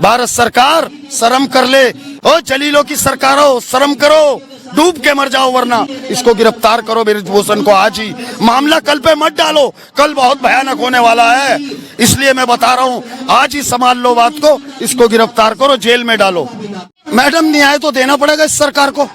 भारत सरकार शर्म कर ले। ओ जलीलों की सरकारों शर्म करो, डूब के मर जाओ, वरना इसको गिरफ्तार करो बृजभूषण को आज ही। मामला कल पे मत डालो, कल बहुत भयानक होने वाला है, इसलिए मैं बता रहा हूँ आज ही संभाल लो बात को, इसको गिरफ्तार करो, जेल में डालो। मैडम न्याय तो देना पड़ेगा इस सरकार को,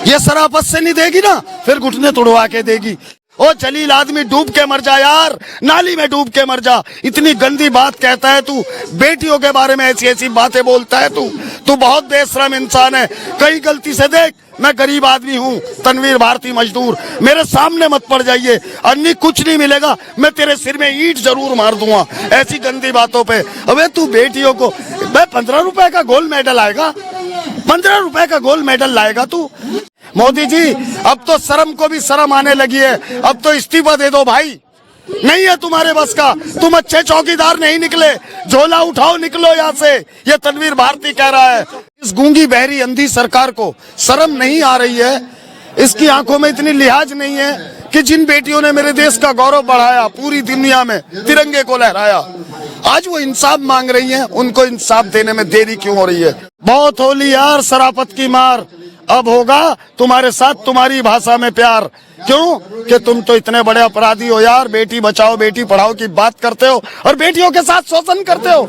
ये शराफत से नहीं देगी ना फिर घुटने तोड़वा के देगी। ओ जलील आदमी डूब के मर जा यार, नाली में डूब के मर जा। इतनी गंदी बात कहता है तू, बेटियों के बारे में ऐसी ऐसी बातें बोलता है तू बहुत बेशरम इंसान है। कहीं गलती से देख, मैं गरीब आदमी हूँ, तनवीर भारती मजदूर, मेरे सामने मत पड़ जाइए, अन्य कुछ नहीं मिलेगा, मैं तेरे सिर में ईंट जरूर मार दूंगा ऐसी गंदी बातों पे। अबे तू बेटियों को, 15 रुपए का गोल्ड मेडल आएगा, 15 रुपए का गोल्ड मेडल लाएगा तू। मोदी जी अब तो शर्म को भी शर्म आने लगी है, अब तो इस्तीफा दे दो भाई, नहीं है तुम्हारे बस का, तुम अच्छे चौकीदार नहीं निकले, झोला उठाओ निकलो यहाँ से, ये तनवीर भारती कह रहा है। इस गूंगी बहरी अंधी सरकार को शर्म नहीं आ रही है, इसकी आंखों में इतनी लिहाज नहीं है कि जिन बेटियों ने मेरे देश का गौरव बढ़ाया, पूरी दुनिया में तिरंगे को लहराया, आज वो इंसाफ मांग रही हैं, उनको इंसाफ देने में देरी क्यों हो रही है। बहुत होली यार शराफत की मार, अब होगा तुम्हारे साथ तुम्हारी भाषा में प्यार। क्यों कि तुम तो इतने बड़े अपराधी हो यार, बेटी बचाओ बेटी पढ़ाओ की बात करते हो और बेटियों के साथ शोषण करते हो।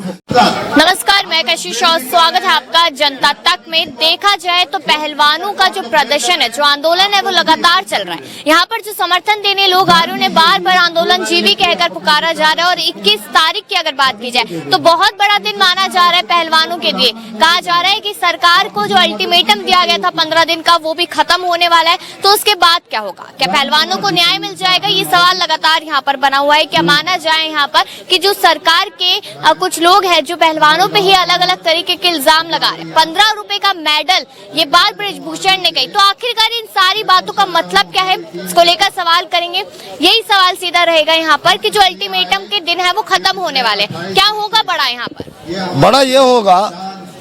नमस्कार, मैं कशिश और स्वागत है आपका जनता तक में। देखा जाए तो पहलवानों का जो प्रदर्शन है, जो आंदोलन है, वो लगातार चल रहा है। यहाँ पर जो समर्थन देने लोग आ रहे हैं, उन्हें बार बार आंदोलन जीवी कहकर पुकारा जा रहा है। और 21 तारीख की अगर बात की जाए तो बहुत बड़ा दिन माना जा रहा है पहलवानों के लिए। कहा जा रहा है कि सरकार को जो अल्टीमेटम दिया गया था 15 दिन का, वो भी खत्म होने वाला है। तो उसके बाद क्या होगा, क्या पहलवानों को न्याय मिल जाएगा, ये सवाल लगातार यहाँ पर बना हुआ है। क्या माना जाए यहाँ पर कि जो सरकार के कुछ लोग हैं जो पहलवानों पे ही अलग अलग तरीके के इल्जाम लगा रहे हैं। 15 रुपए का मेडल, ये बात बृजभूषण ने कही, तो आखिरकार इन सारी बातों का मतलब क्या है, इसको लेकर सवाल करेंगे। यही सवाल सीधा रहेगा यहाँ पर कि जो अल्टीमेटम के दिन है वो खत्म होने वाले, क्या होगा बड़ा यहाँ पर? बड़ा ये होगा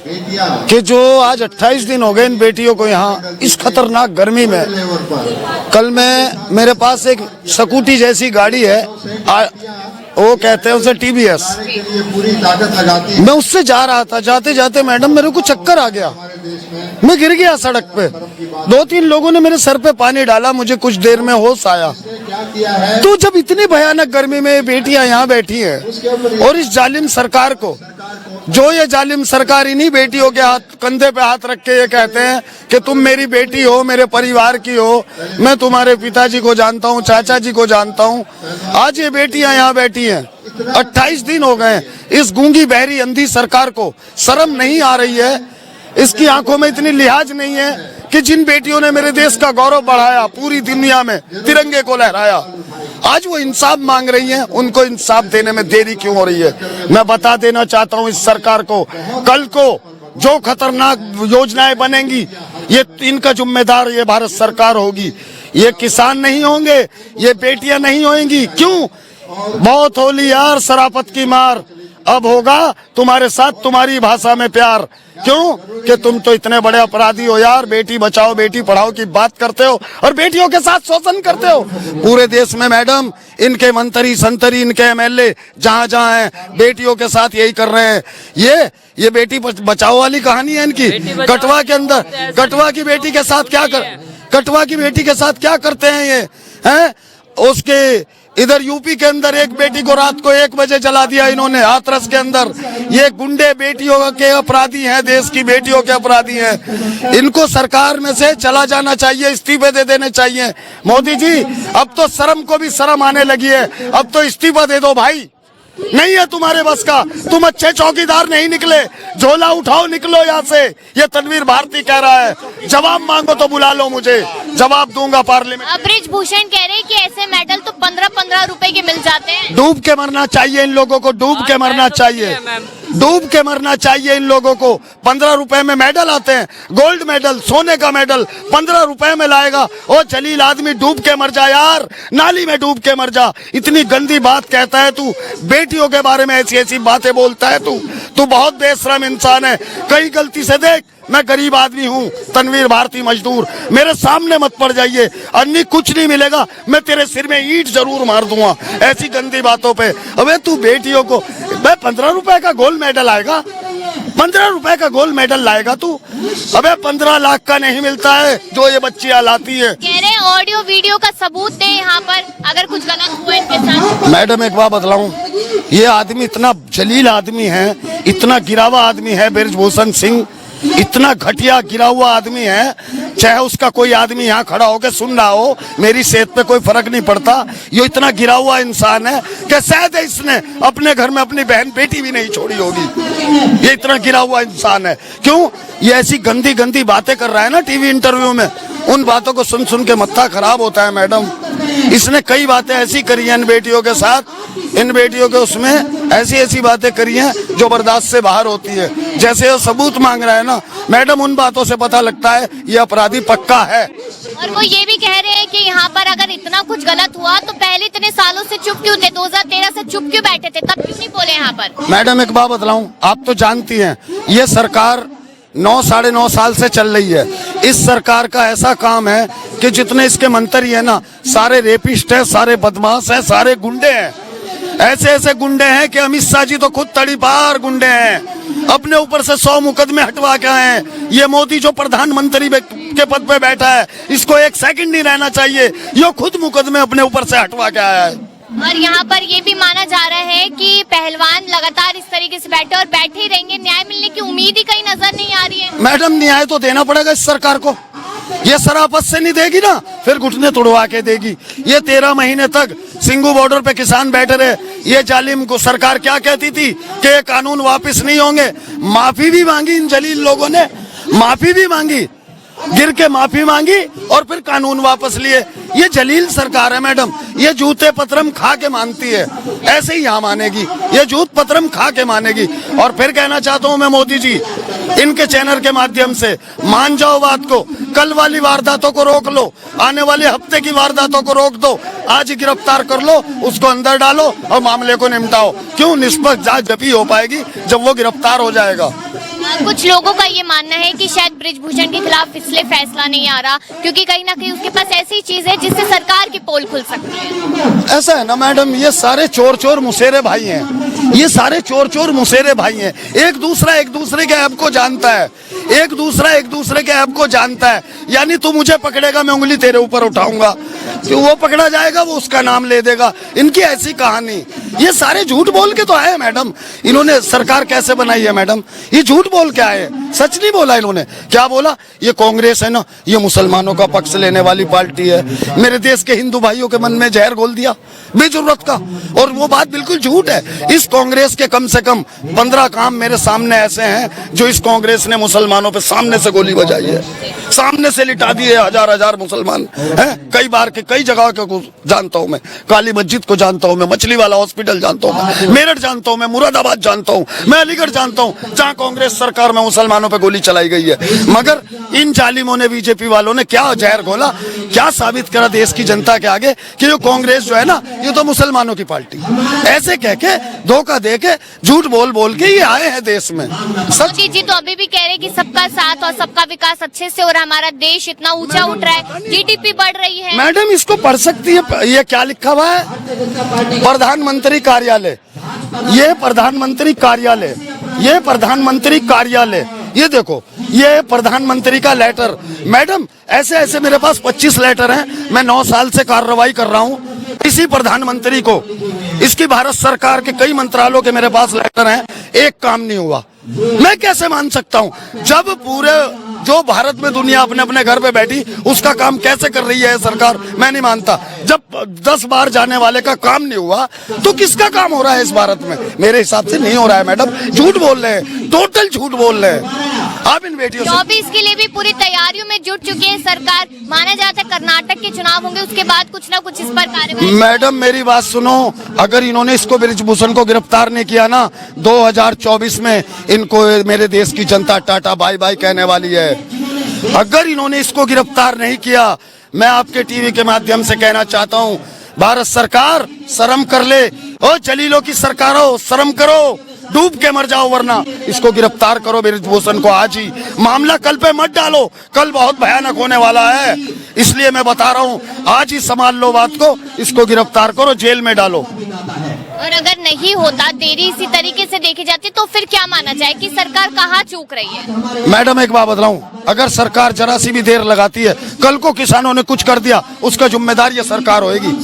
कि जो आज 28 दिन हो गए इन बेटियों को यहाँ इस खतरनाक गर्मी में, कल मैं मेरे पास एक स्कूटी जैसी गाड़ी है, वो कहते हैं उसे TBS, मैं उससे जा रहा था, जाते जाते मैडम मेरे को चक्कर आ गया, मैं गिर गया सड़क पे। 2-3 लोगों ने मेरे सर पे पानी डाला, मुझे कुछ देर में होश आया। तो जब इतनी भयानक गर्मी में बेटियां यहाँ बैठी हैं और इस जालिम सरकार को, जो ये जालिम सरकार इन्हीं बेटियों के हाथ कंधे पे हाथ रख के ये कहते हैं कि तुम मेरी बेटी हो, मेरे परिवार की हो, मैं तुम्हारे पिताजी को जानता हूँ, चाचा जी को जानता हूँ, आज ये बेटियां यहाँ बैठी हैं, 28 दिन हो गए। इस गूंगी बहरी अंधी सरकार को शर्म नहीं आ रही है, इसकी आंखों में इतनी लिहाज नहीं है कि जिन बेटियों ने मेरे देश का गौरव बढ़ाया, पूरी दुनिया में तिरंगे को लहराया, आज वो इंसाफ मांग रही हैं, उनको इंसाफ देने में देरी क्यों हो रही है। मैं बता देना चाहता हूँ इस सरकार को, कल को जो खतरनाक योजनाएं बनेंगी, ये इनका जिम्मेदार ये भारत सरकार होगी, ये किसान नहीं होंगे, ये बेटियां नहीं होंगी। क्यों? बहुत होली यार शराफत की मार, अब होगा तुम्हारे साथ तुम्हारी भाषा में प्यार। क्यों कि तुम तो इतने बड़े अपराधी हो यार, बेटी बचाओ बेटी पढ़ाओ की बात करते हो और बेटियों के साथ शोषण करते हो। पूरे देश में मैडम इनके मंत्री संतरी, इनके MLA जहाँ जहाँ हैं, बेटियों के साथ यही कर रहे हैं। ये बेटी बचाओ वाली कहानी है इनकी। कटवा के अंदर कटवा की बेटी के साथ क्या करते हैं ये हैं? उसके इधर यूपी के अंदर एक बेटी को रात को 1 बजे जला दिया इन्होंने हाथरस के अंदर। ये गुंडे बेटियों के अपराधी हैं, देश की बेटियों के अपराधी हैं। इनको सरकार में से चला जाना चाहिए, इस्तीफे दे देने चाहिए। मोदी जी अब तो शर्म को भी शर्म आने लगी है, अब तो इस्तीफा दे दो भाई, नहीं है तुम्हारे बस का, तुम अच्छे चौकीदार नहीं निकले, झोला उठाओ निकलो यहाँ से, ये तनवीर भारती कह रहा है। जवाब मांगो तो बुला लो, मुझे जवाब दूंगा पार्लियामेंट। बृजभूषण कह रहे हैं कि ऐसे मेडल तो 15-15 रुपए के मिल जाते हैं। डूब के मरना चाहिए इन लोगों को, डूब के मरना चाहिए, डूब के मरना चाहिए इन लोगों को। 15 रुपए में मेडल आते हैं, गोल्ड मेडल, सोने का मेडल 15 रुपए में लाएगा। ओ जलील आदमी डूब के मर जा यार, नाली में डूब के मर जा। इतनी गंदी बात कहता है तू, बेटियों के बारे में ऐसी ऐसी बातें बोलता है तू बहुत बेशरम इंसान है। कहीं गलती से देख, मैं गरीब आदमी हूँ, तनवीर भारती मजदूर, मेरे सामने मत पड़ जाइए, अन्य कुछ नहीं मिलेगा, मैं तेरे सिर में ईंट जरूर मार दूंगा ऐसी गंदी बातों पे। अबे तू बेटियों को, 15 रुपए का गोल्ड मेडल आएगा, 15 रुपए का गोल्ड मेडल लाएगा तू? अबे 15 लाख का नहीं मिलता है जो ये बच्चियां लाती है। कह रहे हैं ऑडियो वीडियो का सबूत दे यहाँ पर अगर कुछ गलत हुआ इनके साथ। मैडम एक बात बतलाऊं, ये आदमी इतना जलील आदमी है, इतना गिरा हुआ आदमी है बृजभूषण सिंह, इतना घटिया गिरा हुआ आदमी है, चाहे उसका कोई आदमी यहाँ खड़ा होकर सुन रहा हो, मेरी सेहत पे कोई फर्क नहीं पड़ता। ये इतना गिरा हुआ इंसान है कि शायद इसने अपने घर में अपनी बहन बेटी भी नहीं छोड़ी होगी। ये इतना गिरा हुआ इंसान है। क्यों? ये ऐसी गंदी गंदी बातें कर रहा है ना टीवी इंटरव्यू में, उन बातों को सुन सुन के मत्था खराब होता है मैडम। इसने कई बातें ऐसी करी हैं इन बेटियों के साथ, इन बेटियों के उसमें ऐसी ऐसी बातें करी हैं जो बर्दाश्त से बाहर होती है। जैसे वो सबूत मांग रहा है ना मैडम, उन बातों से पता लगता है ये अपराधी पक्का है। और वो ये भी कह रहे हैं कि यहाँ पर अगर इतना कुछ गलत हुआ तो पहले इतने सालों से चुप क्यों थे? 2013 से चुप क्यों बैठे थे? तब क्यों नहीं बोले यहाँ पर? मैडम एक बात बतलाऊं, आप तो जानती हैं ये सरकार 9 साढ़े 9 साल से चल रही है। इस सरकार का ऐसा काम है कि जितने इसके मंत्री है ना, सारे रेपिस्ट है, सारे बदमाश है, सारे गुंडे हैं। ऐसे ऐसे गुंडे हैं कि अमित शाह जी तो खुद तड़ीपार गुंडे हैं, अपने ऊपर से 100 मुकदमे हटवा के आए हैं। ये मोदी जो प्रधानमंत्री के पद पे बैठा है, इसको 1 सेकंड नहीं रहना चाहिए, ये खुद मुकदमे अपने ऊपर से हटवा के आया है। और यहाँ पर ये भी माना जा रहा है कि पहलवान लगातार इस तरीके से बैठे और बैठे ही रहेंगे, न्याय मिलने की उम्मीद ही कहीं नजर नहीं आ रही है। मैडम न्याय तो देना पड़ेगा इस सरकार को, ये शराफत से नहीं देगी ना फिर घुटने तोड़वा के देगी। ये 13 महीने तक सिंगू बॉर्डर पे किसान बैठे रहे। ये जालिम को सरकार क्या कहती थी कि ये कानून वापस नहीं होंगे, माफी भी मांगी इन जलील लोगों ने, माफी भी मांगी, गिर के माफी मांगी और फिर कानून वापस लिए। ये जलील सरकार है मैडम, ये जूते पत्रम खा के मानती है, ऐसे ही यहाँ मानेगी, ये जूत पत्रम खा के मानेगी। और फिर कहना चाहता हूँ मैं मोदी जी, इनके चैनल के माध्यम से मान जाओ बात को, कल वाली वारदातों को रोक लो, आने वाले हफ्ते की वारदातों को रोक दो, आज ही गिरफ्तार कर लो, उसको अंदर डालो और मामले को निपटाओ। क्यों? निष्पक्ष जांच जब ही हो पाएगी जब वो गिरफ्तार हो जाएगा। कुछ लोगों का ये मानना है कि शायद बृजभूषण के खिलाफ इसलिए फैसला नहीं आ रहा क्योंकि कहीं ना कहीं उसके पास ऐसी चीज है जिससे सरकार की पोल खुल सकती है। ऐसा है ना मैडम, ये सारे चोर चोर मुसेरे भाई हैं, ये सारे चोर चोर मुसेरे भाई हैं। एक दूसरे के ऐप को जानता है, एक दूसरे के ऐप को जानता है। यानी तू मुझे पकड़ेगा, मैं उंगली तेरे ऊपर उठाऊंगा, तो वो पकड़ा जाएगा, वो उसका नाम ले देगा। इनकी ऐसी कहानी, ये सारे झूठ बोल के तो आए मैडम। इन्होंने सरकार कैसे बनाई है मैडम? ये झूठ बोल के आए, सच नहीं बोला इन्होंने। क्या बोला? ये कांग्रेस है ना, ये मुसलमानों का पक्ष लेने वाली पार्टी है, मेरे देश के हिंदू भाइयों के मन में जहर घोल दिया बेजरूरत का। और वो बात बिल्कुल झूठ है। इस कांग्रेस के कम से कम 15 काम मेरे सामने ऐसे हैं जो इस कांग्रेस ने मुसलमानों पे सामने से गोली बजाई है, सामने से लिटा दिए हजार मुसलमान हैं। कई बार के कई जगह को जानता हूं मैं, काली मस्जिद को जानता हूं मैं, मछली वाला हॉस्पिटल जानता हूं, मेरठ जानता हूं मैं, मुरादाबाद जानता हूं मैं, अलीगढ़ जानता हूं जहां कांग्रेस सरकार में मुसलमानों पे गोली चलाई गई है। मगर इन जालिमों ने, बीजेपी वालों ने क्या जहर घोला, क्या साबित करा देश की जनता के आगे कि ये कांग्रेस जो है ना, ये तो मुसलमानों की पार्टी। ऐसे कह के, धोखा दे के, झूठ बोल बोल के ये आए हैं देश में। मोदी जी तो अभी भी कह रहे कि सबका साथ और सबका विकास अच्छे से हो रहा है, हमारा देश इतना ऊंचा उठ रहा है, जीडीपी बढ़ रही है। मैडम इसको पढ़ सकती है, ये क्या लिखा हुआ है? प्रधानमंत्री कार्यालय, ये प्रधानमंत्री कार्यालय, ये प्रधानमंत्री कार्यालय, ये देखो, ये प्रधानमंत्री का लेटर। मैडम ऐसे ऐसे मेरे पास 25 लेटर हैं, मैं 9 साल से कार्रवाई कर रहा हूँ इसी प्रधानमंत्री को। इसकी भारत सरकार के कई मंत्रालयों के मेरे पास लेटर हैं, एक काम नहीं हुआ। मैं कैसे मान सकता हूँ जब पूरे जो भारत में दुनिया अपने अपने घर पे बैठी, उसका काम कैसे कर रही है सरकार? मैं नहीं मानता। जब 10 बार जाने वाले का काम नहीं हुआ तो किसका काम हो रहा है इस भारत में? मेरे हिसाब से नहीं हो रहा है मैडम, झूठ बोल रहे हैं, टोटल झूठ बोल रहे हैं आप इन बेटियों से। 24 के लिए भी पूरी तैयारियों में जुट चुकी है सरकार। माना जाता है कर्नाटक के चुनाव होंगे, उसके बाद कुछ ना कुछ इस पर कार्रवाई। मैडम मेरी बात सुनो, अगर इन्होंने इसको बृजभूषण को गिरफ्तार नहीं किया ना, 2024 में इनको मेरे देश की जनता टाटा बाय बाय कहने वाली है। अगर इन्होंने इसको गिरफ्तार नहीं किया, मैं आपके टीवी के माध्यम से कहना चाहता हूं, भारत सरकार शर्म कर ले। ओ जलीलों की सरकारों, शर्म करो, डूब के मर जाओ, वरना इसको गिरफ्तार करो बृजभूषण को आज ही। मामला कल पे मत डालो, कल बहुत भयानक होने वाला है, इसलिए मैं बता रहा हूं आज ही संभाल लो बात को, इसको गिरफ्तार करो, जेल में डालो। और अगर नहीं होता, देरी इसी तरीके से देखी जाती, तो फिर क्या माना जाए कि सरकार कहाँ चूक रही है? मैडम एक बात बताऊं, अगर सरकार जरा सी भी देर लगाती है, कल को किसानों ने कुछ कर दिया, उसका जिम्मेदार ये सरकार होगी।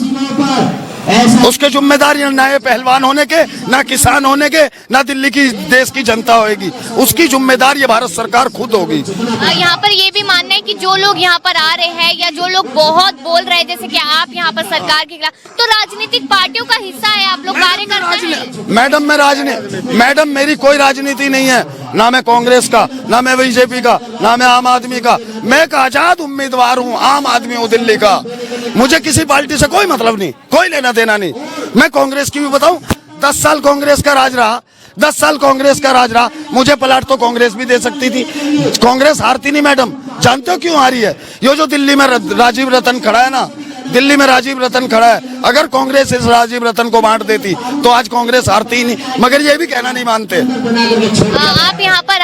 उसके जिम्मेदार ना ये पहलवान होने के, ना किसान होने के, ना दिल्ली की देश की जनता होगी। उसकी जिम्मेदार ये भारत सरकार खुद होगी। यहाँ पर ये भी मानना है कि जो लोग यहाँ पर आ रहे हैं या जो लोग बहुत बोल रहे हैं, जैसे कि आप यहाँ पर सरकार के खिलाफ, तो राजनीतिक पार्टियों का हिस्सा है, आप लोग कार्यकर्ता हैं। मैडम मेरी कोई राजनीति नहीं है, ना मैं कांग्रेस का, ना मैं बीजेपी का, ना मैं आम आदमी का। मैं एक आजाद उम्मीदवार हूँ, आम आदमी हूँ दिल्ली का। मुझे किसी पार्टी से कोई मतलब नहीं, कोई लेना देना नहीं। मैं कांग्रेस की भी बताऊं, 10 साल कांग्रेस का राज रहा, 10 साल कांग्रेस का राज रहा। मुझे पलट तो कांग्रेस भी दे सकती थी। कांग्रेस हारती नहीं मैडम, जानते हो क्यों हारी है? ये जो दिल्ली में राजीव रतन खड़ा है ना, दिल्ली में राजीव रतन खड़ा है, अगर कांग्रेस इस राजीव रतन को बांट देती तो आज कांग्रेस हारती ही नहीं। मगर ये भी कहना नहीं मानते। आप यहाँ पर